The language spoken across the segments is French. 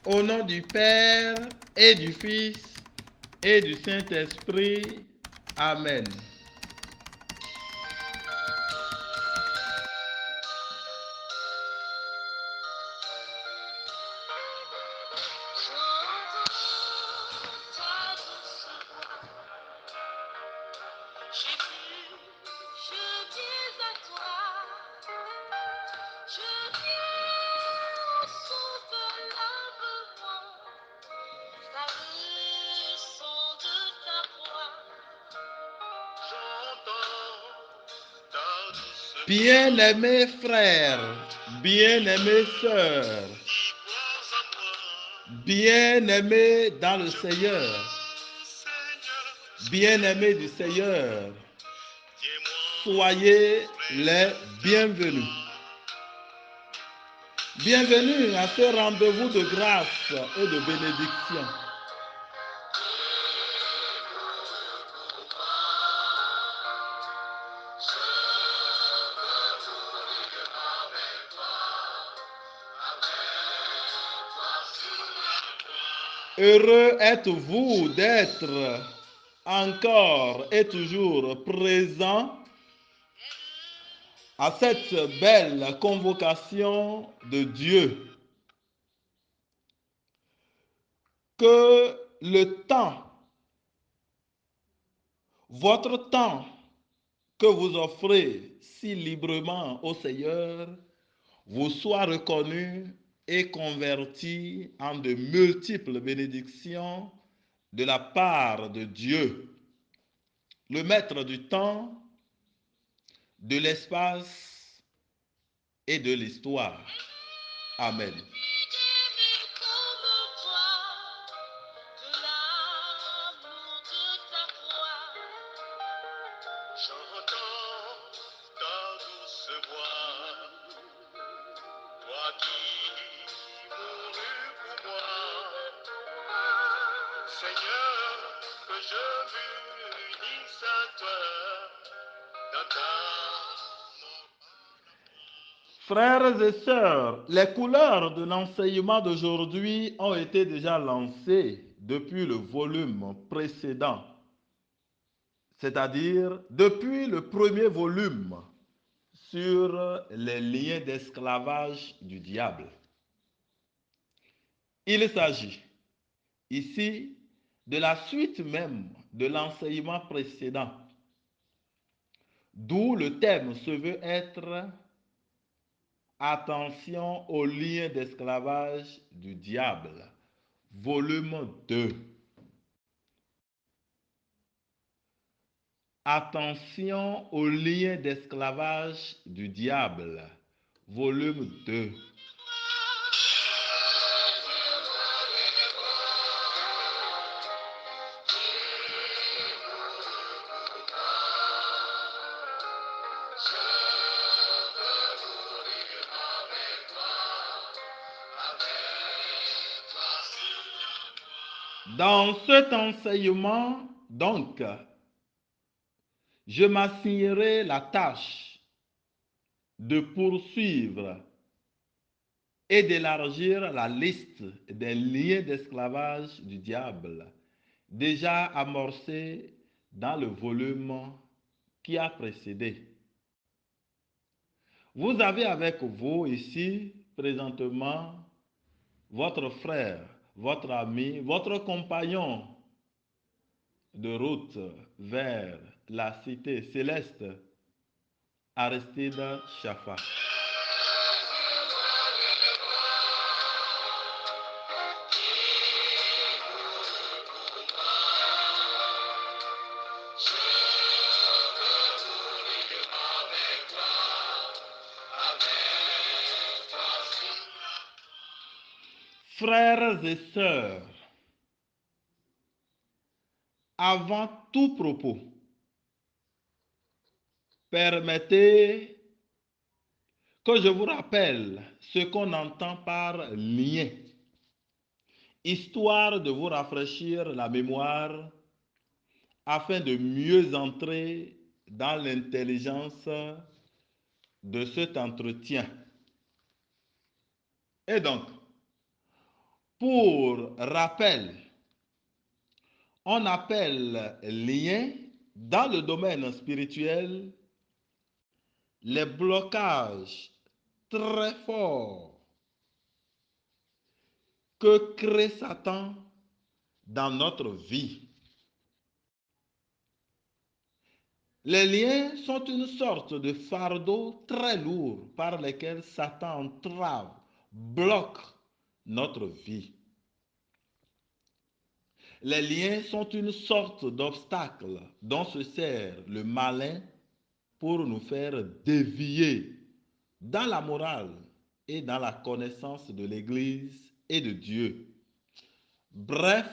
Au nom du Père et du Fils et du Saint-Esprit. Amen. Bien-aimés frères, bien-aimées sœurs, bien-aimés dans le Seigneur, bien-aimés du Seigneur, soyez les bienvenus. Bienvenue à ce rendez-vous de grâce et de bénédiction. Heureux êtes-vous d'être encore et toujours présent à cette belle convocation de Dieu. Que le temps, votre temps que vous offrez si librement au Seigneur, vous soit reconnu et converti en de multiples bénédictions de la part de Dieu, le maître du temps, de l'espace et de l'histoire. Amen. Frères et sœurs, les couleurs de l'enseignement d'aujourd'hui ont été déjà lancées depuis le volume précédent, c'est-à-dire depuis le premier volume sur les liens d'esclavage du diable. Il s'agit ici de la suite même de l'enseignement précédent, d'où le thème se veut être Attention aux liens d'esclavage du diable, volume 2. Attention aux liens d'esclavage du diable, volume 2. Dans cet enseignement, donc, je m'assignerai la tâche de poursuivre et d'élargir la liste des liens d'esclavage du diable, déjà amorcée dans le volume qui a précédé. Vous avez avec vous ici, présentement, votre frère, votre ami, votre compagnon de route vers la cité céleste, Aristide Chafa. Frères et sœurs, avant tout propos, permettez que je vous rappelle ce qu'on entend par lien, histoire de vous rafraîchir la mémoire afin de mieux entrer dans l'intelligence de cet entretien. Et donc, Pour rappel, on appelle lien dans le domaine spirituel les blocages très forts que crée Satan dans notre vie. Les liens sont une sorte de fardeau très lourd par lesquels Satan entrave, bloque notre vie. Les liens sont une sorte d'obstacle dont se sert le malin pour nous faire dévier dans la morale et dans la connaissance de l'Église et de Dieu. Bref,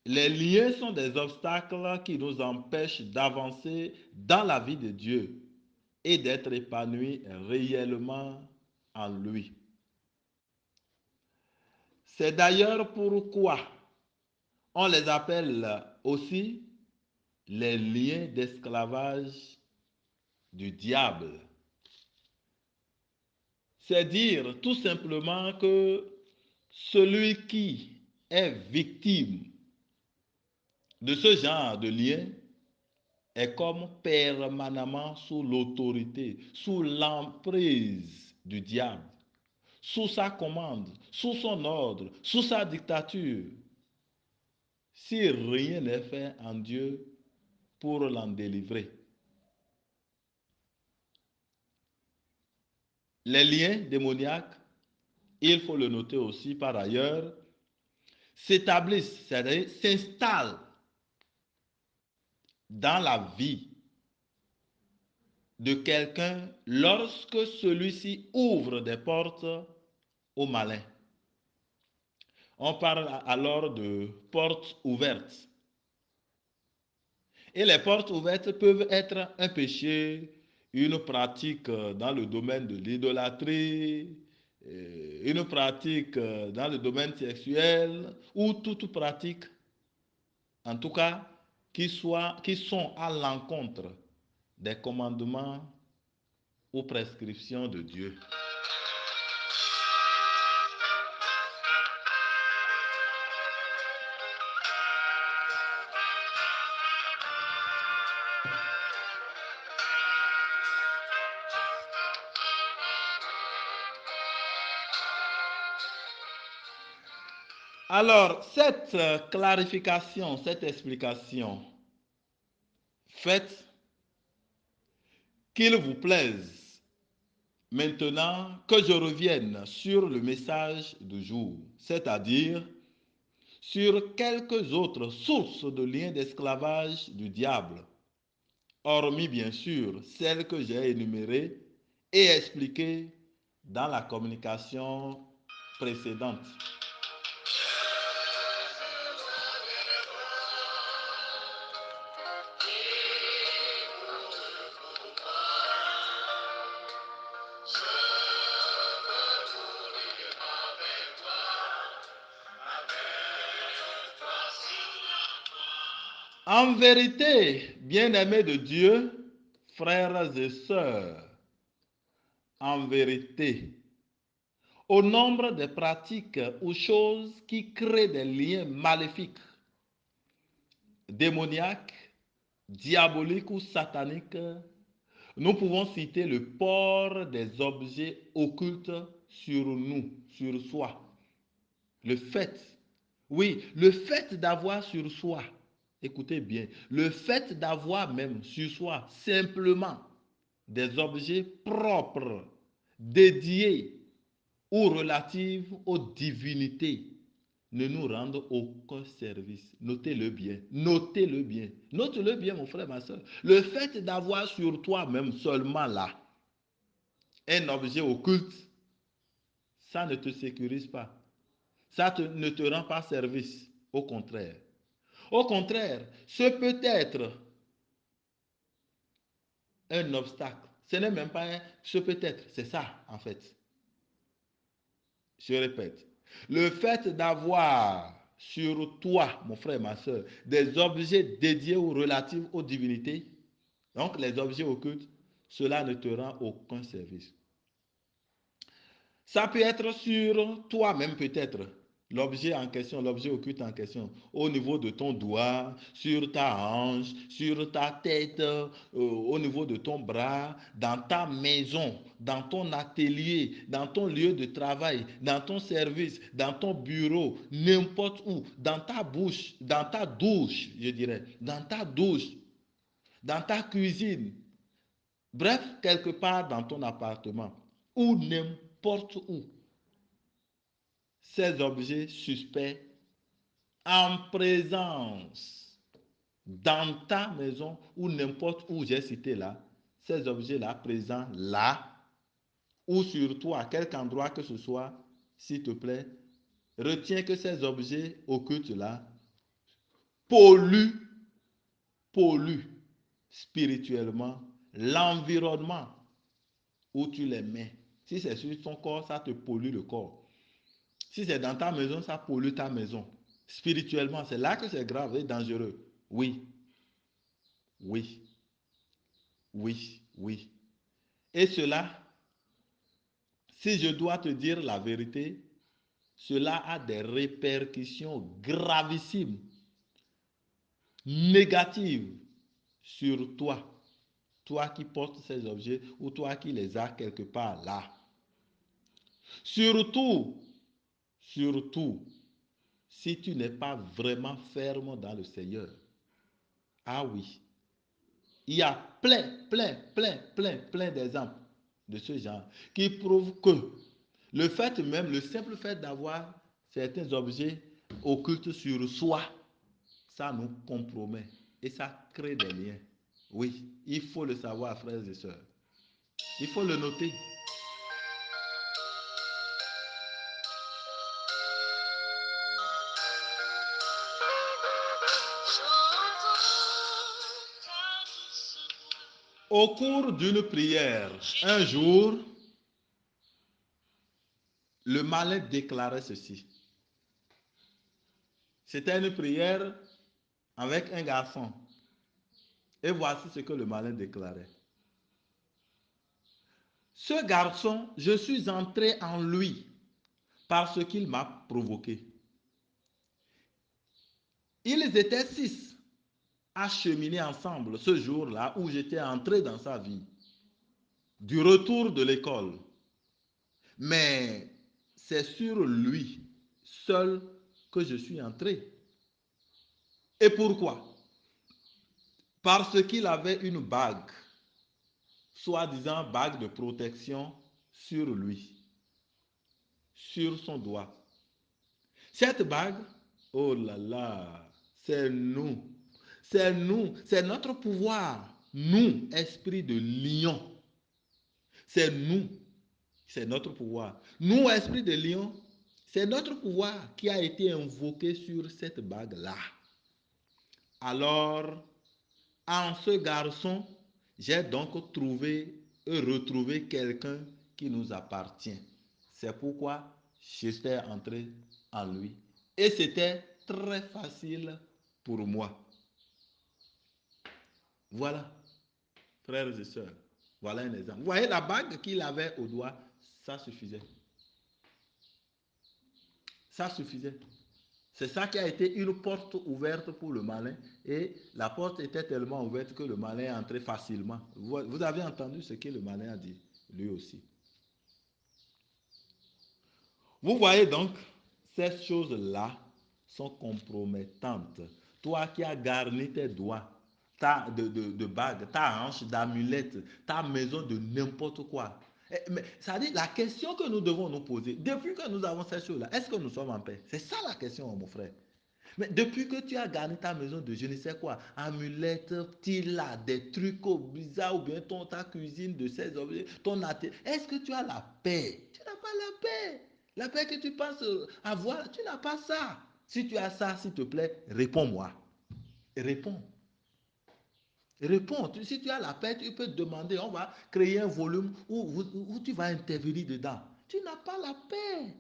les liens sont des obstacles qui nous empêchent d'avancer dans la vie de Dieu et d'être épanouis réellement en lui. C'est d'ailleurs pourquoi on les appelle aussi les liens d'esclavage du diable. C'est dire tout simplement que celui qui est victime de ce genre de lien est comme permanemment sous l'autorité, sous l'emprise du diable, sous sa commande, sous son ordre, sous sa dictature. Si rien n'est fait en Dieu pour l'en délivrer. Les liens démoniaques, il faut le noter aussi par ailleurs, s'établissent, c'est-à-dire s'installent dans la vie de quelqu'un lorsque celui-ci ouvre des portes au malin. On parle alors de portes ouvertes. Et les portes ouvertes peuvent être un péché, une pratique dans le domaine de l'idolâtrie, une pratique dans le domaine sexuel, ou toute pratique, en tout cas, qui sont à l'encontre des commandements ou prescriptions de Dieu. Alors, cette clarification, cette explication, faites qu'il vous plaise maintenant que je revienne sur le message du jour, c'est-à-dire sur quelques autres sources de liens d'esclavage du diable, hormis bien sûr celles que j'ai énumérées et expliquées dans la communication précédente. En vérité, bien-aimés de Dieu, frères et sœurs, en vérité, au nombre des pratiques ou choses qui créent des liens maléfiques, démoniaques, diaboliques ou sataniques, nous pouvons citer le port des objets occultes sur nous, sur soi. Le fait, oui, le fait d'avoir sur soi, écoutez bien, le fait d'avoir même sur soi simplement des objets propres, dédiés ou relatifs aux divinités ne nous rendent aucun service. Notez-le bien, notez-le bien, note-le bien mon frère, ma soeur. Le fait d'avoir sur toi même seulement là un objet occulte, ça ne te sécurise pas. Ça ne te rend pas service. Au contraire. Au contraire, ce peut être un obstacle. Ce n'est même pas un ce peut être, c'est ça en fait. Je répète. Le fait d'avoir sur toi, mon frère, ma soeur, des objets dédiés ou relatifs aux divinités, donc les objets occultes, cela ne te rend aucun service. Ça peut être sur toi-même peut-être. L'objet en question, l'objet occulte en question, au niveau de ton doigt, sur ta hanche, sur ta tête, au niveau de ton bras, dans ta maison, dans ton atelier, dans ton lieu de travail, dans ton service, dans ton bureau, n'importe où, dans ta bouche, dans ta douche, je dirais, dans ta douche, dans ta cuisine, bref, quelque part dans ton appartement, ou n'importe où, ces objets suspects en présence dans ta maison ou n'importe où j'ai cité là, ces objets-là présents là ou sur toi, à quelque endroit que ce soit, s'il te plaît, retiens que ces objets occultes-là polluent, polluent spirituellement l'environnement où tu les mets. Si c'est sur ton corps, ça te pollue le corps. Si c'est dans ta maison, ça pollue ta maison. Spirituellement, c'est là que c'est grave et dangereux. Oui, oui, oui, oui. Et cela, si je dois te dire la vérité, cela a des répercussions gravissimes, négatives sur toi. Toi qui portes ces objets ou toi qui les as quelque part là. Surtout, surtout, si tu n'es pas vraiment ferme dans le Seigneur. Ah oui, il y a plein d'exemples de ce genre qui prouvent que le fait même, le simple fait d'avoir certains objets occultes sur soi, ça nous compromet et ça crée des liens. Oui, il faut le savoir, frères et sœurs. Il faut le noter. Au cours d'une prière, un jour, le malin déclarait ceci. C'était une prière avec un garçon. Et voici ce que le malin déclarait. Ce garçon, je suis entré en lui parce qu'il m'a provoqué. Ils étaient 6 à cheminer ensemble ce jour-là où j'étais entré dans sa vie, du retour de l'école. Mais c'est sur lui seul que je suis entré. Et pourquoi? Parce qu'il avait une bague, soi-disant bague de protection, sur lui, sur son doigt. Cette bague, oh là là, c'est nous. C'est nous, c'est notre pouvoir. Nous, esprit de lion. C'est nous, c'est notre pouvoir. Nous, esprit de lion, c'est notre pouvoir qui a été invoqué sur cette bague-là. Alors, en ce garçon, j'ai donc trouvé et retrouvé quelqu'un qui nous appartient. C'est pourquoi j'étais entré en lui. Et c'était très facile pour moi. Voilà, frères et sœurs, voilà un exemple. Vous voyez la bague qu'il avait au doigt, ça suffisait. Ça suffisait. C'est ça qui a été une porte ouverte pour le malin. Et la porte était tellement ouverte que le malin est entré facilement. Vous avez entendu ce que le malin a dit, lui aussi. Vous voyez donc, ces choses-là sont compromettantes. Toi qui as garni tes doigts de bagues, ta hanche d'amulette, ta maison de n'importe quoi. Mais ça dit, la question que nous devons nous poser, depuis que nous avons ces choses-là, est-ce que nous sommes en paix? C'est ça la question, mon frère. Mais depuis que tu as garni ta maison de je ne sais quoi, amulette, là, des trucs bizarres, ou bien ta cuisine de ces objets, ton atelier, est-ce que tu as la paix? Tu n'as pas la paix. La paix que tu penses avoir, tu n'as pas ça. Si tu as ça, s'il te plaît, réponds-moi. Réponds. Réponds. Si tu as la paix, tu peux te demander, on va créer un volume où tu vas intervenir dedans. Tu n'as pas la paix.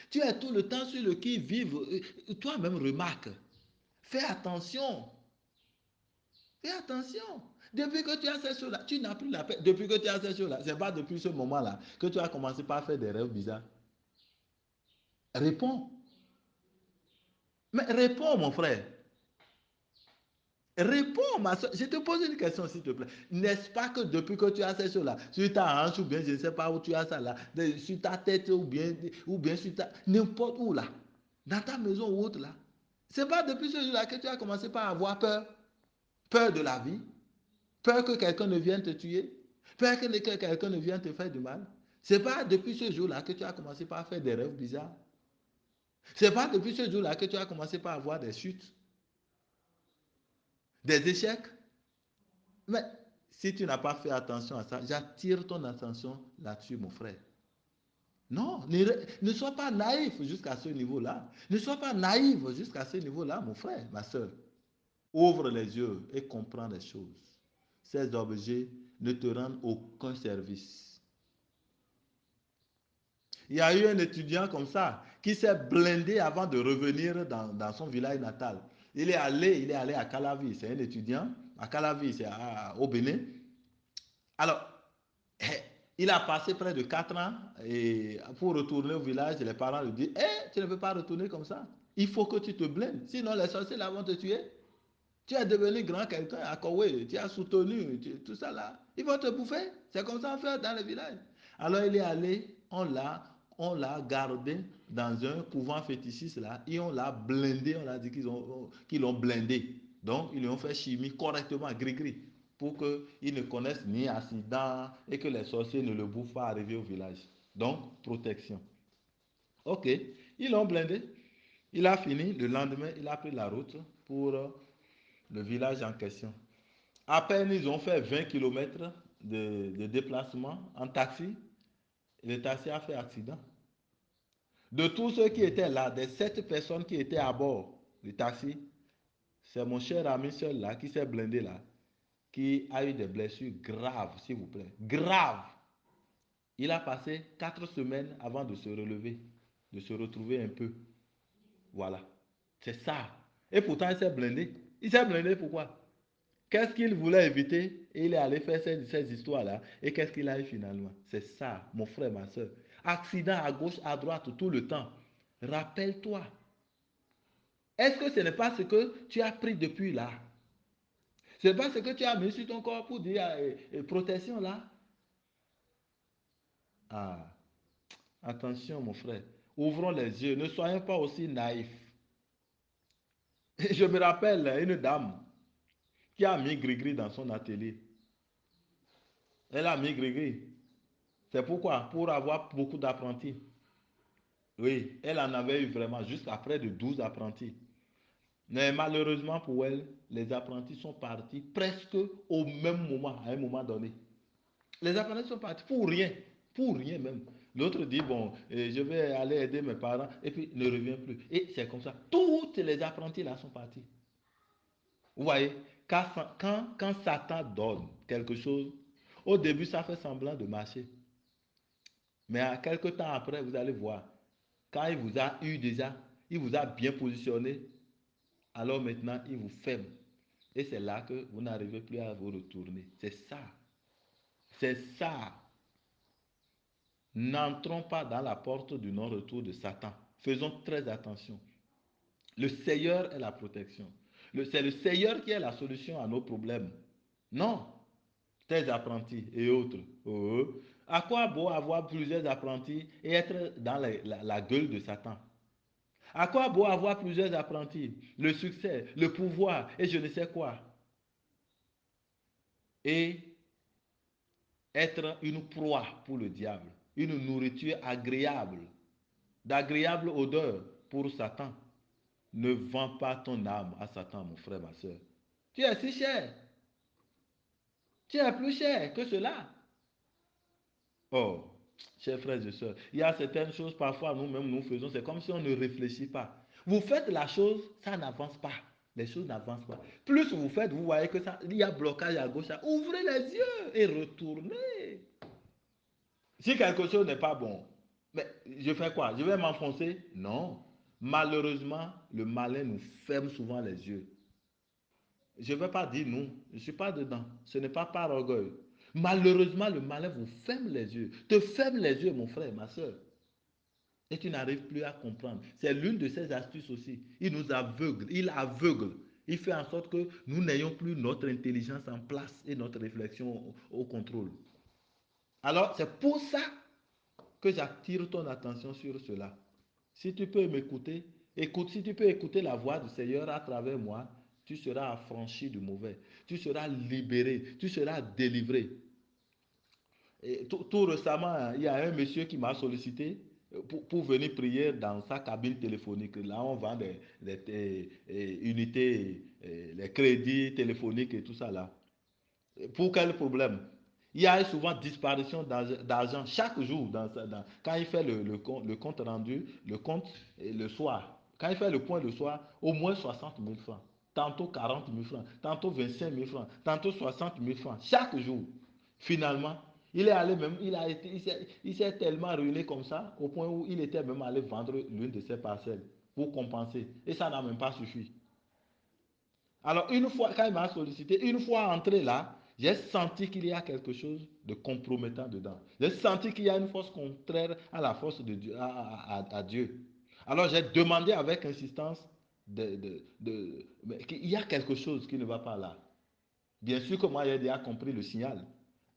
Tu es tout le temps sur le qui-vive. Toi-même, remarque. Fais attention. Fais attention. Depuis que tu as ces choses-là, tu n'as plus la paix. Depuis que tu as ces choses-là, c'est pas depuis ce moment-là que tu as commencé par faire des rêves bizarres. Réponds. Mais réponds, mon frère. Réponds, ma soeur. Je te pose une question, s'il te plaît. N'est-ce pas que depuis que tu as ces choses-là, sur ta hanche ou bien je ne sais pas où tu as ça là, sur ta tête ou bien sur ta... N'importe où là, dans ta maison ou autre là, c'est pas depuis ce jour-là que tu as commencé par avoir peur. Peur de la vie. Peur que quelqu'un ne vienne te tuer. Peur que quelqu'un ne vienne te faire du mal. C'est pas depuis ce jour-là que tu as commencé par faire des rêves bizarres. C'est pas depuis ce jour-là que tu as commencé par avoir des chutes, des échecs. Mais si tu n'as pas fait attention à ça, j'attire ton attention là-dessus, mon frère. Non, ne sois pas naïf jusqu'à ce niveau-là. Ne sois pas naïf jusqu'à ce niveau-là, mon frère, ma soeur. Ouvre les yeux et comprends les choses. Ces objets ne te rendent aucun service. Il y a eu un étudiant comme ça qui s'est blindé avant de revenir dans son village natal. Il est allé à Calavi, c'est un étudiant à Calavi, c'est au Bénin. Alors, il a passé près de 4 ans et pour retourner au village, les parents lui disent, tu ne peux pas retourner comme ça. Il faut que tu te blindes, sinon les sorciers là vont te tuer. Tu es devenu grand quelqu'un à Kowe, tu as soutenu, tout ça là. Ils vont te bouffer. C'est comme ça on fait dans le village. Alors il est allé, on l'a gardé dans un couvent fétichiste là et on l'a blindé, on a dit qu'ils l'ont blindé. Donc ils lui ont fait chimie correctement, gris-gris, pour qu'ils ne connaissent ni accident et que les sorciers ne le bouffent pas arriver au village. Donc protection. Ok, ils l'ont blindé. Il a fini, le lendemain, il a pris la route pour le village en question. À peine ils ont fait 20 km de déplacement en taxi, le taxi a fait accident. De tous ceux qui étaient là, des 7 personnes qui étaient à bord du taxi, c'est mon cher ami seul là qui s'est blindé là, qui a eu des blessures graves, s'il vous plaît. Graves. Il a passé 4 semaines avant de se relever, de se retrouver un peu. Voilà. C'est ça. Et pourtant, il s'est blindé. Il s'est blindé pourquoi? Qu'est-ce qu'il voulait éviter? Et il est allé faire ces histoires-là. Et qu'est-ce qu'il a eu finalement? C'est ça, mon frère, ma soeur. Accident à gauche, à droite, tout le temps. Rappelle-toi. Est-ce que ce n'est pas ce que tu as pris depuis là? Ce n'est pas ce que tu as mis sur ton corps pour dire protection là? Ah, attention, mon frère. Ouvrons les yeux. Ne soyons pas aussi naïfs. Je me rappelle une dame qui a mis gris-gris dans son atelier. Elle a mis gris-gris. C'est pourquoi? Pour avoir beaucoup d'apprentis. Oui, elle en avait eu vraiment jusqu'à près de 12 apprentis. Mais malheureusement pour elle, les apprentis sont partis presque au même moment, à un moment donné. Les apprentis sont partis pour rien même. L'autre dit, bon, je vais aller aider mes parents, et puis ne revient plus. Et c'est comme ça. Toutes les apprentis là sont partis. Vous voyez, quand Satan donne quelque chose, au début, ça fait semblant de marcher. Mais à quelque temps après, vous allez voir, quand il vous a eu déjà, il vous a bien positionné, alors maintenant, il vous ferme. Et c'est là que vous n'arrivez plus à vous retourner. C'est ça. C'est ça. N'entrons pas dans la porte du non-retour de Satan. Faisons très attention. Le Seigneur est la protection. C'est le Seigneur qui est la solution à nos problèmes. Non, tes apprentis et autres. À quoi bon avoir plusieurs apprentis et être dans la gueule de Satan? À quoi bon avoir plusieurs apprentis, le succès, le pouvoir et je ne sais quoi, et être une proie pour le diable, une nourriture agréable, d'agréable odeur pour Satan? Ne vends pas ton âme à Satan, mon frère, ma soeur. Tu es si cher, tu es plus cher que cela. Oh, chers frères et sœurs, il y a certaines choses, parfois nous-mêmes nous faisons, c'est comme si on ne réfléchit pas. Vous faites la chose, ça n'avance pas. Les choses n'avancent pas. Plus vous faites, vous voyez que ça, il y a blocage à gauche. Ouvrez les yeux et retournez. Si quelque chose n'est pas bon, mais je fais quoi? Je vais m'enfoncer? Non. Malheureusement, le malin nous ferme souvent les yeux. Je ne vais pas dire non, je ne suis pas dedans. Ce n'est pas par orgueil. Malheureusement, le malin vous ferme les yeux. Te ferme les yeux, mon frère, ma soeur. Et tu n'arrives plus à comprendre. C'est l'une de ses astuces aussi. Il nous aveugle, il aveugle. Il fait en sorte que nous n'ayons plus notre intelligence en place et notre réflexion au contrôle. Alors, c'est pour ça que j'attire ton attention sur cela. Si tu peux m'écouter, écoute, si tu peux écouter la voix du Seigneur à travers moi, tu seras affranchi du mauvais. Tu seras libéré, tu seras délivré. Et tout récemment, il y a un monsieur qui m'a sollicité pour venir prier dans sa cabine téléphonique. Là, on vend des unités, les crédits téléphoniques et tout ça là. Pour quel problème? Il y a souvent disparition d'argent chaque jour quand il fait le compte rendu, le compte le soir. Quand il fait le point le soir, au moins 60 000 francs. Tantôt 40 000 francs, tantôt 25 000 francs, tantôt 60 000 francs, chaque jour. Finalement, il est allé même, il s'est tellement ruiné comme ça, au point où il était même allé vendre l'une de ses parcelles pour compenser. Et ça n'a même pas suffi. Alors, une fois, quand il m'a sollicité, une fois entré là, j'ai senti qu'il y a quelque chose de compromettant dedans. J'ai senti qu'il y a une force contraire à la force de Dieu, à Dieu. Alors, j'ai demandé avec insistance qu'il y a quelque chose qui ne va pas là. Bien sûr que moi, j'ai déjà compris le signal.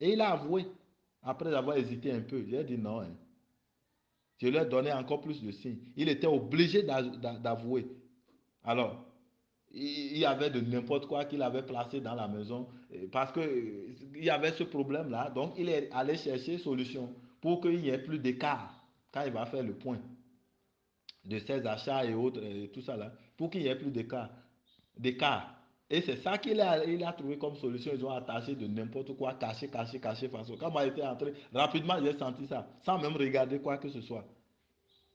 Et il a avoué, après avoir hésité un peu. J'ai dit non. Hein. Je lui ai donné encore plus de signes. Il était obligé d'avouer. Alors, il y avait de n'importe quoi qu'il avait placé dans la maison parce qu'il y avait ce problème-là. Donc, il est allé chercher solution pour qu'il n'y ait plus d'écart quand il va faire le point de ses achats et autres, et tout ça là, pour qu'il n'y ait plus d'écart. Et c'est ça il a trouvé comme solution. Ils ont attaché de n'importe quoi, caché, façon. Quand moi j'étais entré, rapidement j'ai senti ça, sans même regarder quoi que ce soit.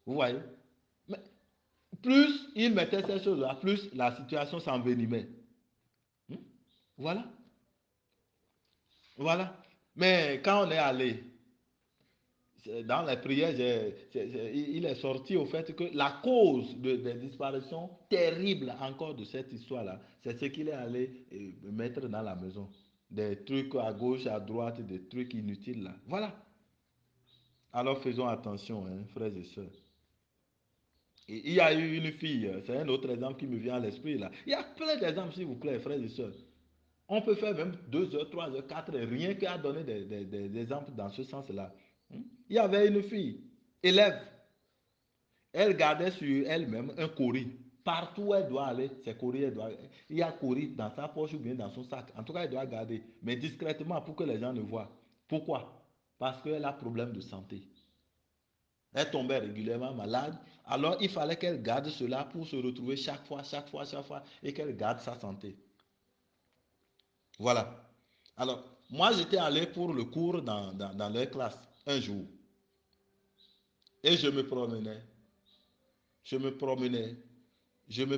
Vous voyez? Mais plus il mettait ces choses-là, plus la situation s'envenimait. Hmm? Voilà. Voilà. Mais quand on est allé dans les prières, il est sorti au fait que la cause des disparitions terribles encore de cette histoire-là, c'est ce qu'il est allé mettre dans la maison. Des trucs à gauche, à droite, des trucs inutiles là. Voilà. Alors faisons attention, hein, frères et sœurs. Et il y a eu une fille, c'est un autre exemple qui me vient à l'esprit là. Il y a plein d'exemples, s'il vous plaît, frères et sœurs. On peut faire même 2 heures, 3 heures, 4 heures, rien qu'à donner des exemples dans ce sens-là. Il y avait une fille, élève, elle gardait sur elle-même un courrier. Partout où elle doit aller, c'est courrier, il y a courrier dans sa poche ou bien dans son sac. En tout cas, elle doit garder, mais discrètement pour que les gens ne voient. Pourquoi? Parce qu'elle a problème de santé. Elle tombait régulièrement malade. Alors, il fallait qu'elle garde cela pour se retrouver chaque fois, et qu'elle garde sa santé. Voilà. Alors, moi, j'étais allé pour le cours dans leur classe un jour. Et je me promenais, je me promenais, je me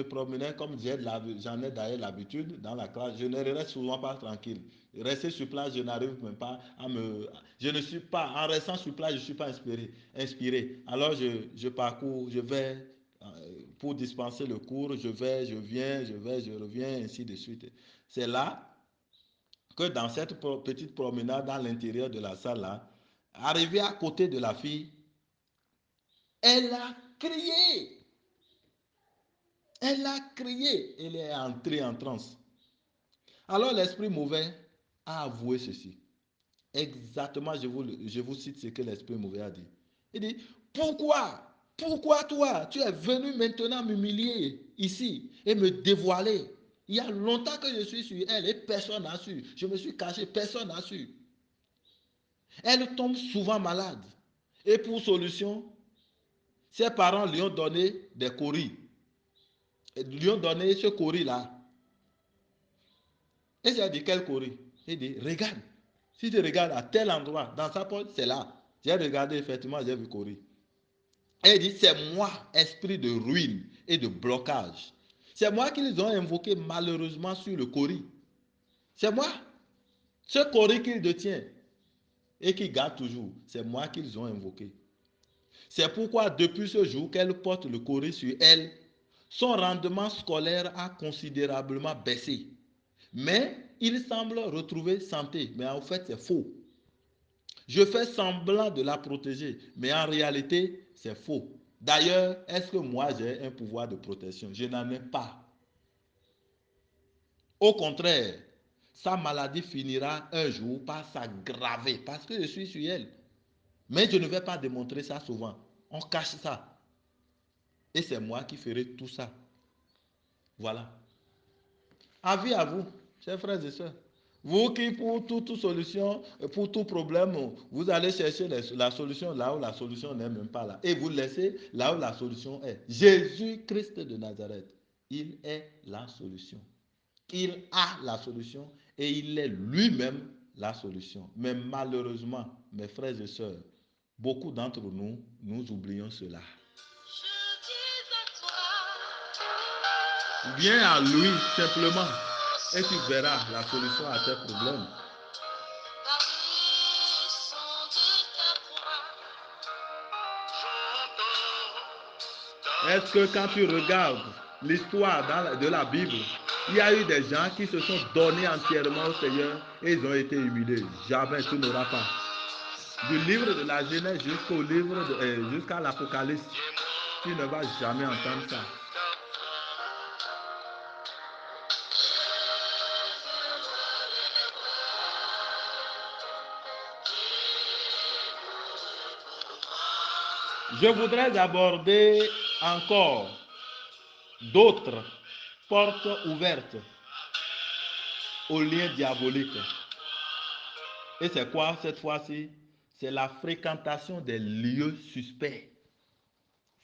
promenais comme j'en ai d'ailleurs l'habitude dans la classe. Je ne reste souvent pas tranquille. Rester sur place, je n'arrive même pas à me. Je ne suis pas, en restant sur place, je ne suis pas inspiré. Alors je parcours, je vais pour dispenser le cours, je vais, je viens, je vais, je reviens, ainsi de suite. C'est là que dans cette petite promenade dans l'intérieur de la salle là, arrivé à côté de la fille, elle a crié. Elle a crié. Elle est entrée en transe. Alors l'esprit mauvais a avoué ceci. Exactement, je vous cite ce que l'esprit mauvais a dit. Il dit, pourquoi toi, tu es venu maintenant m'humilier ici et me dévoiler? Il y a longtemps que je suis sur elle et personne n'a su. Je me suis caché, personne n'a su. Elle tombe souvent malade. Et pour solution, ses parents lui ont donné des coris. Lui ont donné ce coris-là. Et j'ai dit, quel coris? Il dit, regarde. Si tu regardes à tel endroit, dans sa poche, c'est là. J'ai regardé, effectivement, j'ai vu coris. Et il dit, c'est moi, esprit de ruine et de blocage. C'est moi qu'ils ont invoqué malheureusement sur le coris. C'est moi. Ce coris qu'il détient et qu'il garde toujours, c'est moi qu'ils ont invoqué. C'est pourquoi depuis ce jour qu'elle porte le courrier sur elle, son rendement scolaire a considérablement baissé. Mais il semble retrouver santé. Mais en fait, c'est faux. Je fais semblant de la protéger, mais en réalité, c'est faux. D'ailleurs, est-ce que moi j'ai un pouvoir de protection? Je n'en ai pas. Au contraire, sa maladie finira un jour par s'aggraver parce que je suis sur elle. Mais je ne vais pas démontrer ça souvent. On cache ça. Et c'est moi qui ferai tout ça. Voilà. Avis à vous, chers frères et sœurs. Vous qui, pour toute solution, pour tout problème, vous allez chercher la solution là où la solution n'est même pas là. Et vous laissez là où la solution est. Jésus-Christ de Nazareth, il est la solution. Il a la solution et il est lui-même la solution. Mais malheureusement, mes frères et sœurs, beaucoup d'entre nous, nous oublions cela. Viens à lui simplement et tu verras la solution à tes problèmes. Est-ce que quand tu regardes l'histoire de la Bible, il y a eu des gens qui se sont donnés entièrement au Seigneur et ils ont été humiliés? Jamais, tu n'auras pas. Du livre de la Genèse jusqu'à l'Apocalypse, tu ne vas jamais entendre ça. Je voudrais aborder encore d'autres portes ouvertes aux liens diaboliques. Et c'est quoi cette fois-ci? C'est la fréquentation des lieux suspects.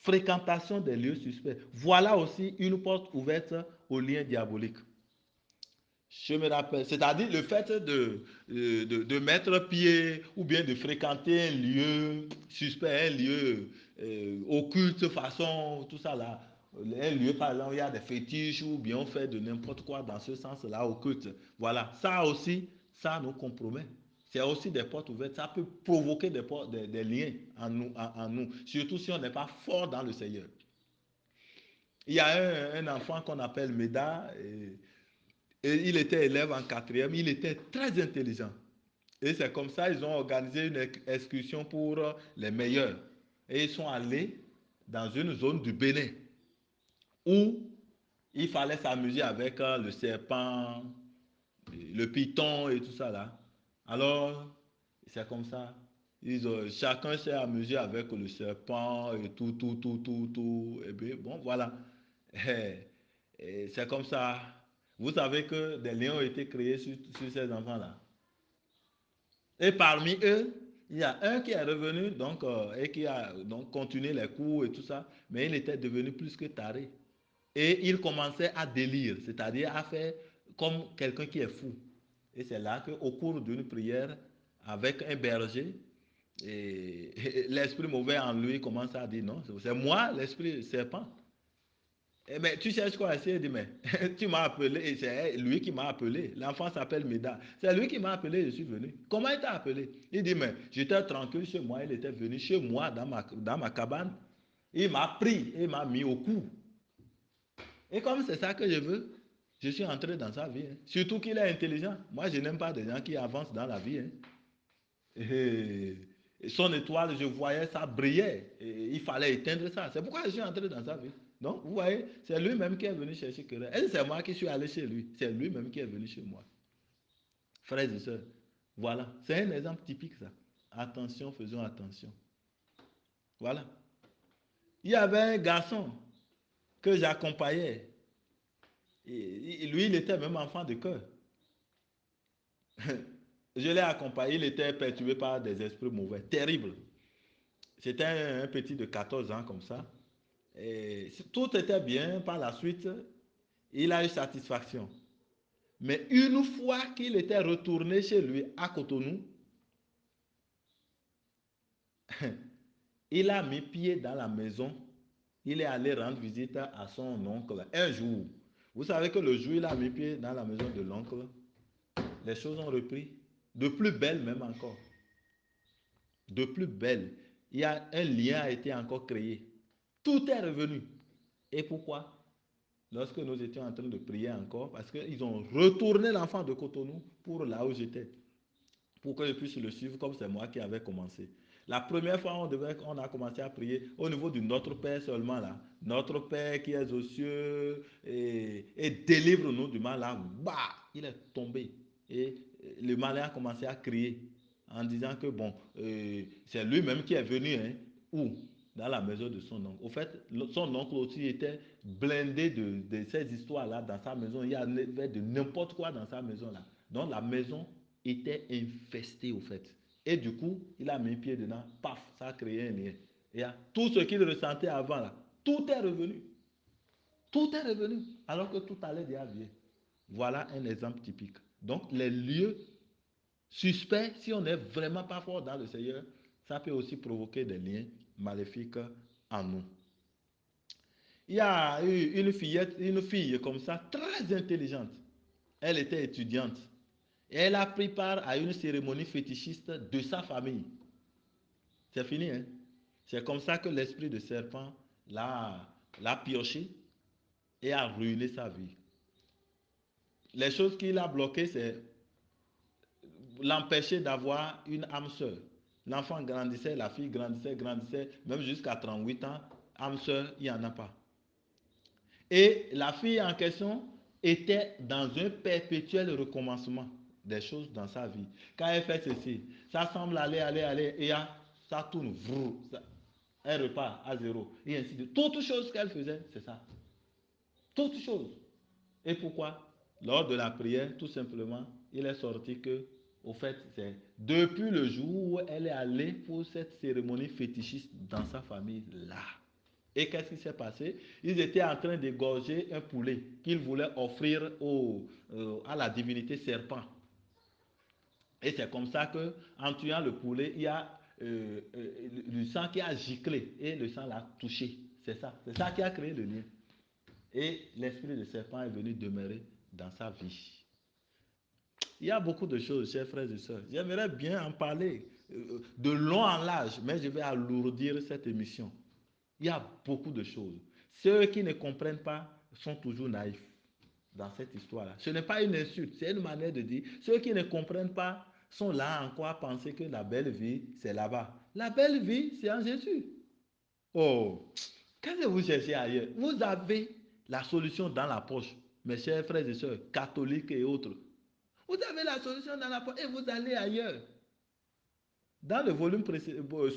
Fréquentation des lieux suspects. Voilà aussi une porte ouverte aux liens diaboliques. Je me rappelle, c'est-à-dire le fait de mettre pied ou bien de fréquenter un lieu suspect, un lieu occulte, façon, tout ça là. Un lieu par exemple, il y a des fétiches ou bien on fait de n'importe quoi dans ce sens-là, occulte. Voilà, ça aussi, ça nous compromet. C'est aussi des portes ouvertes. Ça peut provoquer des liens en nous, surtout si on n'est pas fort dans le Seigneur. Il y a un enfant qu'on appelle Méda. Et il était élève en quatrième, il était très intelligent. Et c'est comme ça ils ont organisé une excursion pour les meilleurs. Et ils sont allés dans une zone du Bénin où il fallait s'amuser avec le serpent, le python et tout ça là. Alors, c'est comme ça. Chacun s'est amusé avec le serpent et tout. Et bien, bon, voilà. Et c'est comme ça. Vous savez que des liens ont été créés sur ces enfants-là. Et parmi eux, il y a un qui est revenu et qui a donc continué les cours et tout ça, mais il était devenu plus que taré. Et il commençait à délire, c'est-à-dire à faire comme quelqu'un qui est fou. Et c'est là qu'au cours d'une prière, avec un berger, et l'esprit mauvais en lui commence à dire non, c'est moi l'esprit serpent. Eh ben, tu cherches quoi ici? Il dit, mais tu m'as appelé, et c'est lui qui m'a appelé. L'enfant s'appelle Méda. C'est lui qui m'a appelé, je suis venu. Comment il t'a appelé? Il dit, mais j'étais tranquille chez moi, il était venu chez moi dans ma cabane. Il m'a pris et m'a mis au cou. Et comme c'est ça que je veux, je suis entré dans sa vie. Hein. Surtout qu'il est intelligent. Moi, je n'aime pas des gens qui avancent dans la vie. Hein. Et son étoile, je voyais ça brillait. Et il fallait éteindre ça. C'est pourquoi je suis entré dans sa vie. Donc, vous voyez, c'est lui-même qui est venu chercher querelle. Et c'est moi qui suis allé chez lui. C'est lui-même qui est venu chez moi. Frères et sœurs, voilà. C'est un exemple typique, ça. Attention, faisons attention. Voilà. Il y avait un garçon que j'accompagnais. Et lui, il était même enfant de cœur. Je l'ai accompagné, il était perturbé par des esprits mauvais, terribles. C'était un petit de 14 ans comme ça. Et tout était bien. Par la suite, il a eu satisfaction. Mais une fois qu'il était retourné chez lui à Cotonou, il a mis pied dans la maison. Il est allé rendre visite à son oncle un jour. Vous savez que le jour où il a mis pied dans la maison de l'oncle, les choses ont repris. De plus belle même encore. De plus belle. Il y a un lien a été encore créé. Tout est revenu. Et pourquoi? Lorsque nous étions en train de prier encore, parce qu'ils ont retourné l'enfant de Cotonou pour là où j'étais, pour que je puisse le suivre comme c'est moi qui avais commencé. La première fois, on a commencé à prier au niveau de notre Père seulement là. Notre Père qui est aux cieux et délivre-nous du mal là. Bah, il est tombé. Et le malin a commencé à crier en disant que bon, c'est lui-même qui est venu, hein, où dans la maison de son oncle. Au fait, son oncle aussi était blindé de ces histoires-là dans sa maison. Il y avait de n'importe quoi dans sa maison-là. Donc la maison était infestée au fait. Et du coup, il a mis pied dedans, paf, ça a créé un lien. Et tout ce qu'il ressentait avant, là, tout est revenu. Tout est revenu, alors que tout allait déjà bien. Voilà un exemple typique. Donc les lieux suspects, si on n'est vraiment pas fort dans le Seigneur, ça peut aussi provoquer des liens maléfiques en nous. Il y a eu une fille comme ça, très intelligente. Elle était étudiante. Et elle a pris part à une cérémonie fétichiste de sa famille. C'est fini, hein? C'est comme ça que l'esprit de serpent l'a pioché et a ruiné sa vie. Les choses qu'il a bloquées, c'est l'empêcher d'avoir une âme sœur. L'enfant grandissait, la fille grandissait, grandissait, même jusqu'à 38 ans, âme sœur, il n'y en a pas. Et la fille en question était dans un perpétuel recommencement des choses dans sa vie. Quand elle fait ceci, ça semble aller, et ça tourne, elle repart à zéro. Et ainsi de suite. Toutes choses qu'elle faisait, c'est ça. Toutes choses. Et pourquoi? Lors de la prière, tout simplement, il est sorti que, au fait, c'est depuis le jour où elle est allée pour cette cérémonie fétichiste dans sa famille, là. Et qu'est-ce qui s'est passé? Ils étaient en train d'égorger un poulet qu'ils voulaient offrir à la divinité serpent. Et c'est comme ça que, en tuant le poulet, il y a le sang qui a giclé et le sang l'a touché. C'est ça. C'est ça qui a créé le lien. Et l'esprit de serpent est venu demeurer dans sa vie. Il y a beaucoup de choses, chers frères et sœurs. J'aimerais bien en parler de long en large, mais je vais alourdir cette émission. Il y a beaucoup de choses. Ceux qui ne comprennent pas sont toujours naïfs dans cette histoire-là. Ce n'est pas une insulte, c'est une manière de dire. Ceux qui ne comprennent pas sont là encore à penser que la belle vie, c'est là-bas. La belle vie, c'est en Jésus. Oh, qu'est-ce que vous cherchez ailleurs? Vous avez la solution dans la poche, mes chers frères et sœurs, catholiques et autres. Vous avez la solution dans la poche et vous allez ailleurs. Dans le volume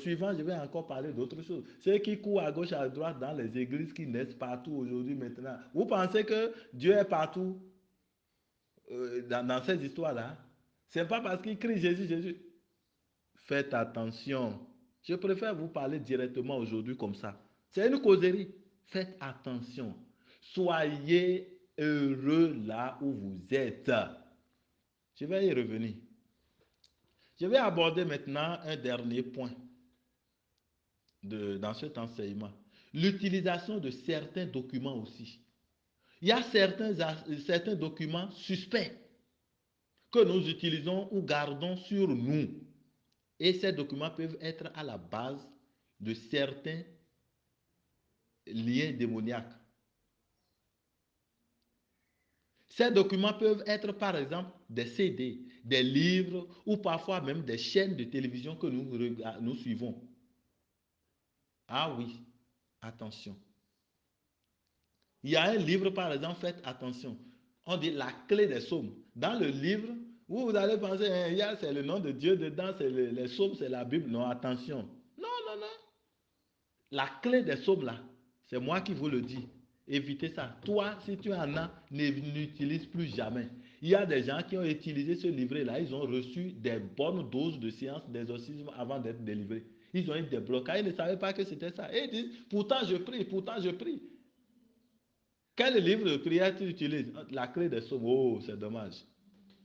suivant, je vais encore parler d'autres choses. Ceux qui courent à gauche, à droite dans les églises qui naissent partout aujourd'hui maintenant. Vous pensez que Dieu est partout dans ces histoires-là? C'est pas parce qu'il crie Jésus, Jésus. Faites attention. Je préfère vous parler directement aujourd'hui comme ça. C'est une causerie. Faites attention. Soyez heureux là où vous êtes. Je vais y revenir. Je vais aborder maintenant un dernier point dans cet enseignement. L'utilisation de certains documents aussi. Il y a certains documents suspects que nous utilisons ou gardons sur nous. Et ces documents peuvent être à la base de certains liens démoniaques. Ces documents peuvent être par exemple des CD, des livres ou parfois même des chaînes de télévision que nous suivons. Ah oui, attention. Il y a un livre, par exemple, faites attention. On dit la clé des psaumes. Dans le livre, vous allez penser, hein, c'est le nom de Dieu dedans, c'est les psaumes, c'est la Bible. Non, attention. Non, non, non. La clé des psaumes, là, c'est moi qui vous le dis. Évitez ça. Toi, si tu en as, n'utilise plus jamais. Il y a des gens qui ont utilisé ce livret-là, ils ont reçu des bonnes doses de séances d'exorcisme avant d'être délivrés. Ils ont eu des blocages, ils ne savaient pas que c'était ça. Et ils disent, pourtant je prie, pourtant je prie. Quel livre de prière tu utilises? La clé des psaumes. Oh, c'est dommage.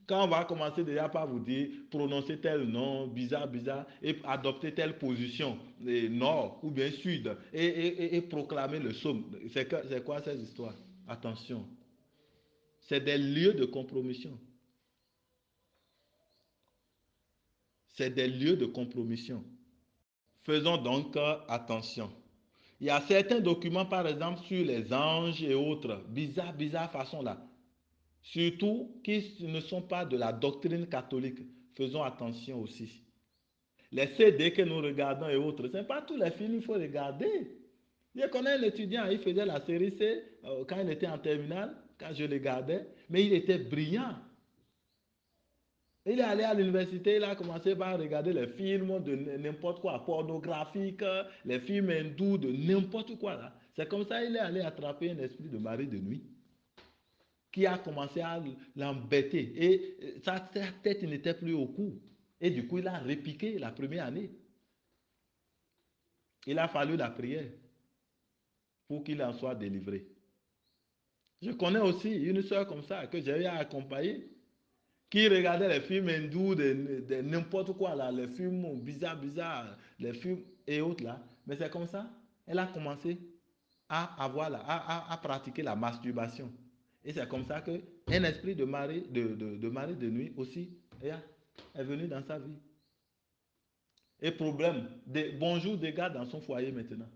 Quand on va commencer déjà par vous dire, prononcer tel nom, bizarre, bizarre, et adopter telle position, nord ou bien sud, et proclamer le psaume. C'est quoi ces histoires? Attention. C'est des lieux de compromission. C'est des lieux de compromission. Faisons donc attention. Il y a certains documents, par exemple, sur les anges et autres, bizarre façon là. Surtout qui ne sont pas de la doctrine catholique. faisons attention aussi. Les CD que nous regardons et autres, ce n'est pas tous les films qu'il faut regarder. Je connais un étudiant, il faisait la série C quand il était en terminale, quand je le regardais, mais il était brillant. Il est allé à l'université, il a commencé par regarder les films de n'importe quoi, pornographiques, les films hindous, de n'importe quoi là. C'est comme ça qu'il est allé attraper un esprit de mari de nuit qui a commencé à l'embêter. Et sa tête n'était plus au cou. Et du coup, il a répiqué la première année. Il a fallu la prière pour qu'il en soit délivré. Je connais aussi une soeur comme ça que j'ai eu à accompagner qui regardait les films hindous de n'importe quoi là, les films bizarres, les films et autres là. Mais c'est comme ça, elle a commencé à avoir à pratiquer la masturbation. Et c'est comme ça que un esprit de mari de nuit aussi est venu dans sa vie. Et problème, bonjour dégâts dans son foyer maintenant.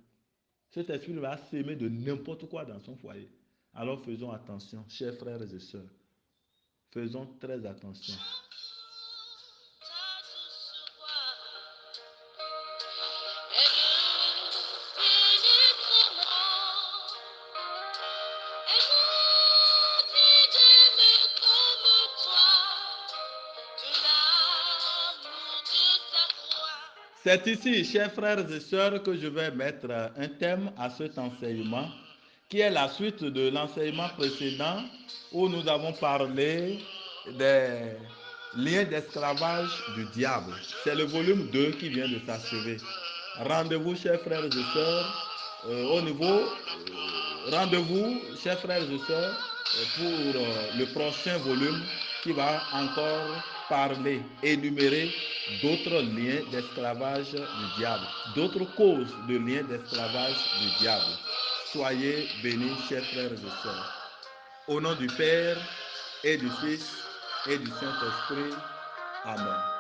Cet esprit va s'aimer de n'importe quoi dans son foyer. Alors faisons attention, chers frères et sœurs. Faisons très attention. C'est ici, chers frères et sœurs, que je vais mettre un thème à cet enseignement, qui est la suite de l'enseignement précédent où nous avons parlé des liens d'esclavage du diable. C'est le volume 2 qui vient de s'achever. Rendez-vous, chers frères et sœurs, rendez-vous, chers frères et sœurs, pour le prochain volume qui va encore parler, énumérer d'autres liens d'esclavage du diable, d'autres causes de liens d'esclavage du diable. Soyez bénis, chers frères et sœurs. Au nom du Père et du Fils et du Saint-Esprit. Amen.